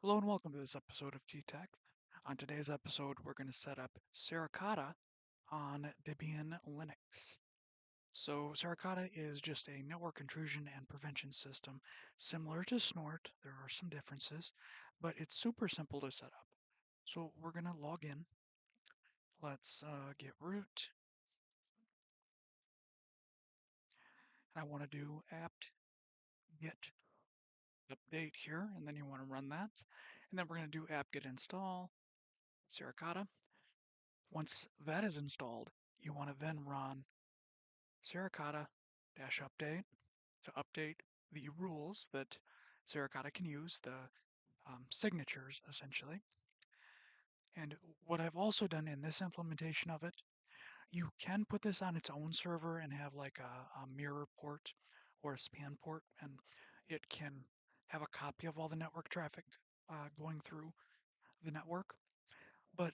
Hello and welcome to this episode of T-Tech. On today's episode, we're going to set up Suricata on Debian Linux. So Suricata is just a network intrusion and prevention system similar to Snort. There are some differences, but it's super simple to set up. So we're going to log in. Let's get root. And I want to do apt get update here, and then you want to run that. And then we're going to do apt get install Suricata. Once that is installed, you want to then run Suricata-update to update the rules that Suricata can use, the signatures essentially. And what I've also done in this implementation of it, you can put this on its own server and have like a mirror port or a span port, and it can have a copy of all the network traffic going through the network. But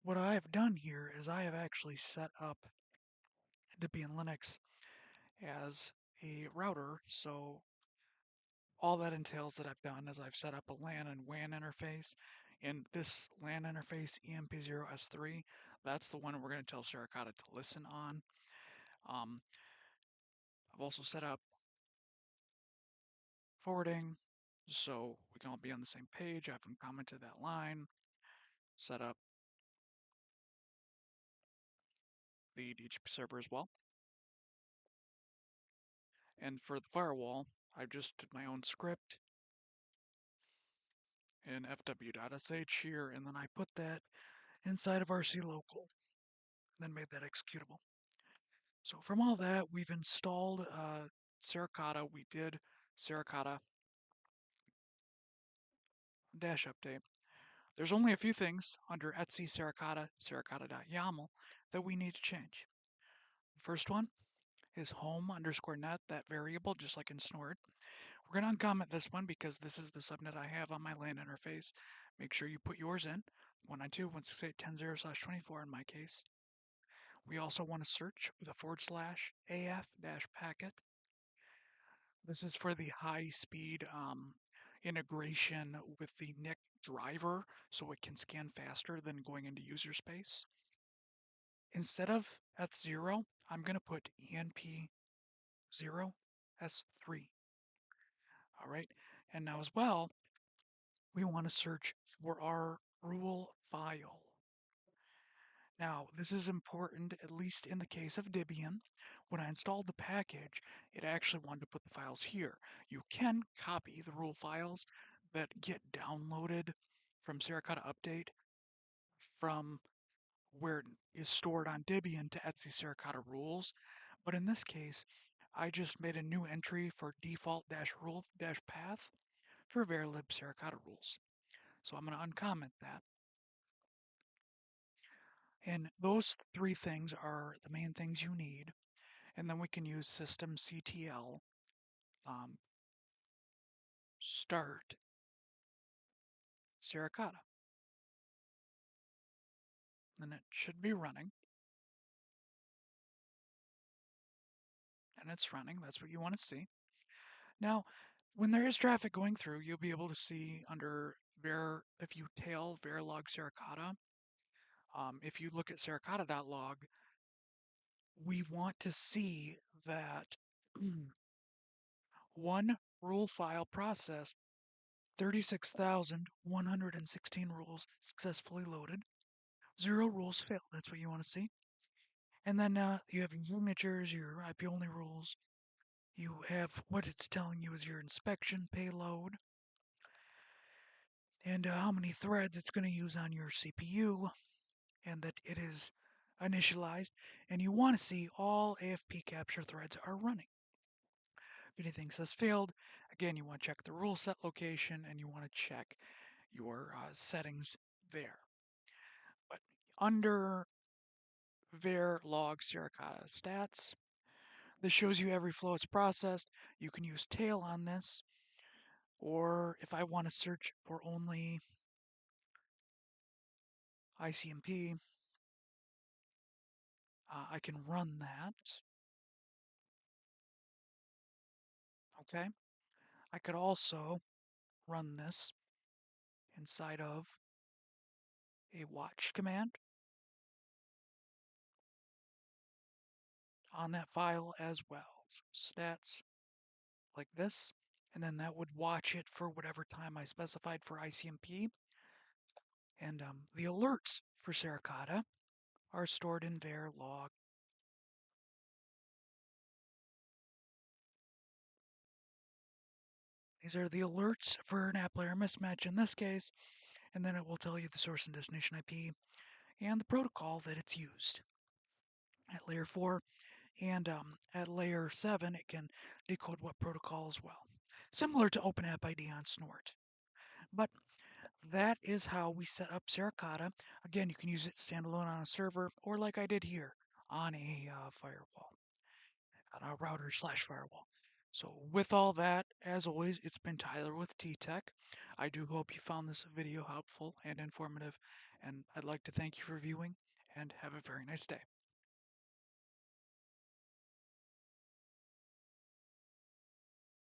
what I have done here is I have actually set up Debian Linux as a router. So all that entails that I've done is I've set up a LAN and WAN interface. And this LAN interface, EMP0S3, that's the one we're going to tell Suricata to listen on. I've also set up forwarding so we can all be on the same page. I haven't commented that line. Set up the DHCP server as well. And for the firewall, I just did my own script in fw.sh here, and then I put that inside of RC local, then made that executable. So from all that, we've installed Suricata. We did Suricata dash update. There's only a few things under etc Suricata, suricata.yaml that we need to change. The first one is home underscore net, that variable, just like in Snort. We're going to uncomment this one because this is the subnet I have on my LAN interface. Make sure you put yours in, 192.168.10/24 in my case. We also want to search with a /af-packet. This is for the high-speed integration with the NIC driver, so it can scan faster than going into user space. Instead of Eth0, I'm going to put ENP0S3. All right, and now as well, we want to search for our rule file. Now, this is important, at least in the case of Debian. When I installed the package, it actually wanted to put the files here. You can copy the rule files that get downloaded from Suricata Update from where it is stored on Debian to etc Suricata rules, but in this case, I just made a new entry for default-rule-path for verilib Suricata rules. So I'm going to uncomment that. And those three things are the main things you need. And then we can use systemctl start Suricata. And it should be running. And it's running. That's what you want to see. Now, when there is traffic going through, you'll be able to see under if you tail verilog Suricata, if you look at suricata.log, we want to see that one rule file processed 36,116 rules successfully loaded. 0 rules failed. That's what you want to see. And then you have your signatures, your IP-only rules. You have what it's telling you is your inspection payload, and how many threads it's going to use on your CPU, and that it is initialized. And you want to see all AFP capture threads are running. If anything says failed, again, you want to check the rule set location, and you want to check your settings there. But under verilog Suricata stats, this shows you every flow it's processed. You can use tail on this, or if I want to search for only ICMP, I can run that. Okay. I could also run this inside of a watch command on that file as well. So stats like this, and then that would watch it for whatever time I specified for ICMP. And the alerts for Suricata are stored in var log. These are the alerts for an app layer mismatch in this case, and then it will tell you the source and destination IP and the protocol that it's used. At layer 4 and at layer 7, it can decode what protocol as well. Similar to OpenAppID on Snort. But that is how we set up Suricata. Again, you can use it standalone on a server or like I did here on a firewall, on a router/firewall. So with all that, as always, it's been Tyler with T-Tech. I do hope you found this video helpful and informative, and I'd like to thank you for viewing and have a very nice day.